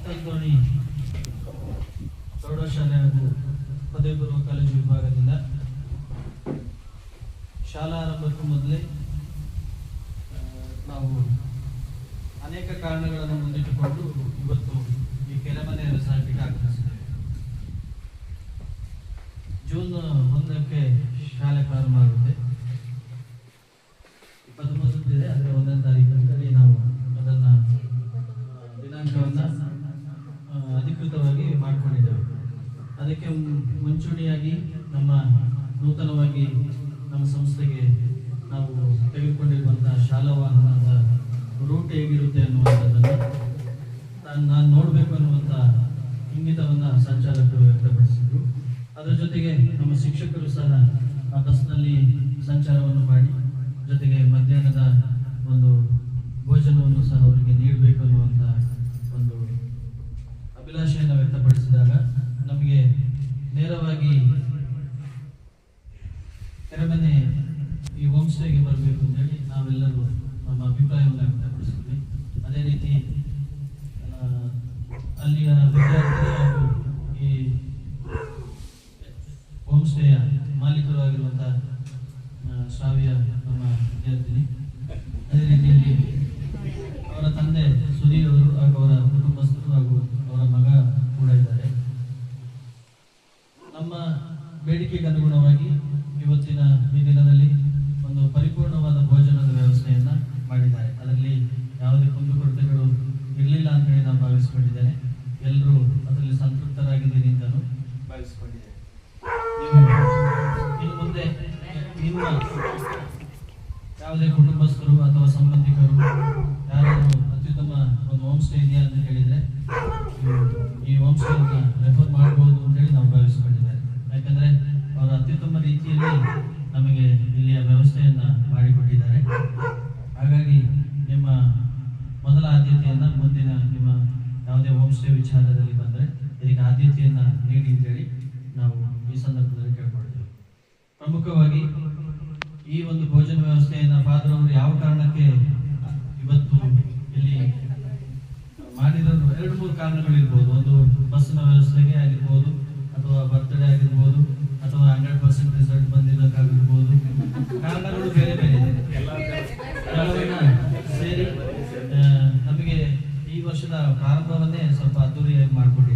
ತೀರ್ಥೋಣಿ ಪ್ರೌಢಶಾಲೆ ಹಾಗೂ ಪದವಿ ಪೂರ್ವ ಕಾಲೇಜು ವಿಭಾಗದಿಂದ ಶಾಲಾ ಆರಂಭಕ್ಕೂ ಮೊದಲೇ ನಾವು ಅನೇಕ ಕಾರಣಗಳನ್ನು ಮುಂದಿಟ್ಟುಕೊಂಡು ಇವತ್ತು ಈ ಕೆರೆಮನೆ ರೆಸಾರ್ಟಿಗೆ ಆಗಮಿಸಿದ್ದೇವೆ. ಜೂನ್ 1ಕ್ಕೆ ಶಾಲೆ ಪ್ರಾರಂಭ ಆಗುತ್ತೆ. 23 ಇದೆ, ಆದರೆ 1ನೇ ತಾರೀಕಿನಲ್ಲಿ ನಾವು ಅದನ್ನು ದಿನಾಂಕವನ್ನು ಅಧಿಕೃತವಾಗಿ ಮಾಡಿಕೊಂಡಿದ್ದೇವೆ. ಅದಕ್ಕೆ ಮುಂಚೂಣಿಯಾಗಿ ನಮ್ಮ ನೂತನವಾಗಿ ನಮ್ಮ ಸಂಸ್ಥೆಗೆ ನಾವು ತೆಗೆದುಕೊಂಡಿರುವಂತಹ ಶಾಲಾ ವಾಹನದ ರೂಟ್ ಹೇಗಿರುತ್ತೆ ಅನ್ನುವಂಥದ್ದನ್ನು ನಾನು ನೋಡಬೇಕು ಅನ್ನುವಂಥ ಇಂಗಿತವನ್ನು ಸಂಚಾಲಕರು ವ್ಯಕ್ತಪಡಿಸಿದರು. ಅದರ ಜೊತೆಗೆ ನಮ್ಮ ಶಿಕ್ಷಕರು ಸಹ ಆ ಬಸ್ನಲ್ಲಿ ಸಂಚಾರವನ್ನು ಮಾಡಿ ಜೊತೆಗೆ ಮಧ್ಯಾಹ್ನದ ಒಂದು ಭೋಜನವನ್ನು ಸಹ ಅವರಿಗೆ ನೀಡಬೇಕು ಅನ್ನುವಂಥ ಒಂದು ಅಭಿಲಾಷೆಯನ್ನು ವ್ಯಕ್ತಪಡಿಸಿದಾಗ ನಮಗೆ ನೇರವಾಗಿ ಕೆರೆಮನೆ ಈ ಹೋಮ್ ಸ್ಟೇಗೆ ಬರಬೇಕು ಅಂತೇಳಿ ನಾವೆಲ್ಲರೂ ನಮ್ಮ ಅಭಿಪ್ರಾಯವನ್ನು ವ್ಯಕ್ತಪಡಿಸಿದ್ವಿ. ಅದೇ ರೀತಿ ಅಲ್ಲಿಯ ವಿದ್ಯಾರ್ಥಿ ಹಾಗೂ ಈ ಹೋಮ್ ಸ್ಟೇಯ ಮಾಲೀಕರು ಆಗಿರುವಂಥ ಶ್ರಾವ್ಯ ನಮ್ಮ ವಿದ್ಯಾರ್ಥಿನಿ, ಅದೇ ರೀತಿಯಲ್ಲಿ ಅವರ ತಂದೆ ಸುಧೀರ್ ಅವರು ಹಾಗೂ ಅವರ ಕುಟುಂಬಸ್ಥರು ಹಾಗೂ ಅವರ ಮಗ ಕೂಡ ಇದ್ದಾರೆ. ನಮ್ಮ ಬೇಡಿಕೆಗೆ ಅನುಗುಣವಾಗಿ ಇವತ್ತಿನ ಈ ದಿನದಲ್ಲಿ ಒಂದು ಪರಿಪೂರ್ಣವಾದ ಭೋಜನದ ವ್ಯವಸ್ಥೆಯನ್ನು ಮಾಡಿದ್ದಾರೆ. ಅದರಲ್ಲಿ ಯಾವುದೇ ಕುಂದುಕೊರತೆಗಳು ಇರಲಿಲ್ಲ ಅಂತ ಹೇಳಿ ನಾನು ಭಾವಿಸಿಕೊಂಡಿದ್ದೇನೆ. ಎಲ್ಲರೂ ಅದರಲ್ಲಿ ಸಂತೃಪ್ತರಾಗಿದ್ದೀನಿ ಅಂತಲೂ ಭಾವಿಸಿಕೊಂಡಿದ್ದೇನೆ. ಇನ್ನು ಮುಂದೆ ನಿಮ್ಮ ಯಾವುದೇ ಕುಟುಂಬಸ್ಥರು ಅಥವಾ ಸಂಬಂಧಿಕರು ಯಾರಾದರೂ ಅತ್ಯುತ್ತಮ ಒಂದು ಹೋಮ್ ಸ್ಟೇ ಇದೆಯಾ ಅಂತ ಹೇಳಿದರೆ ಈ ಹೋಮ್ ಸ್ಟೇನ ರೆಫರ್ ಮಾಡ್ಬೋದು ಅಂತೇಳಿ ನಾವು ಭಾವಿಸಿಕೊಂಡಿದ್ದೇವೆ. ಯಾಕಂದರೆ ಅವರ ಅತ್ಯುತ್ತಮ ರೀತಿಯಲ್ಲಿ ನಮಗೆ ಇಲ್ಲಿಯ ವ್ಯವಸ್ಥೆಯನ್ನು ಮಾಡಿಕೊಟ್ಟಿದ್ದಾರೆ. ಹಾಗಾಗಿ ನಿಮ್ಮ ಮೊದಲ ಆದ್ಯತೆಯನ್ನು ಮುಂದಿನ ನಿಮ್ಮ ಯಾವುದೇ ಹೋಮ್ ಸ್ಟೇ ವಿಚಾರದಲ್ಲಿ ಬಂದರೆ ಇದಕ್ಕೆ ಆದ್ಯತೆಯನ್ನು ನೀಡಿ ಅಂತೇಳಿ ನಾವು ಈ ಸಂದರ್ಭದಲ್ಲಿ ಕೇಳ್ಕೊಳ್ತೇವೆ. ಪ್ರಮುಖವಾಗಿ ಈ ಒಂದು ಭೋಜನ ವ್ಯವಸ್ಥೆಯನ್ನು ಫಾದರ್ ಅವರು ಯಾವ ಕಾರಣಕ್ಕೆ ಇವತ್ತು ಇಲ್ಲಿ ಮಾಡಿರೋದು 2-3 ಕಾರಣಗಳಿರ್ಬೋದು. ಒಂದು ಬಸ್ಸಿನ ವ್ಯವಸ್ಥೆಗೆ ಆಗಿರ್ಬೋದು, ಅಥವಾ ಬರ್ತ್ಡೇ ಆಗಿರ್ಬೋದು, ಅಥವಾ 100% ರಿಸಲ್ಟ್ ಬಂದಿದ್ದಕ್ಕಾಗಿರ್ಬೋದು. ಕಾರಣಗಳು ಬೇರೆ ಬೇರೆ ಎಲ್ಲವನ್ನ ಸೇರಿ ನಮಗೆ ಈ ವರ್ಷದ ಪ್ರಾರಂಭವನ್ನೇ ಸ್ವಲ್ಪ ಅದ್ದೂರಿಯಾಗಿ ಮಾಡಿಕೊಟ್ಟಿದ್ದಾರೆ.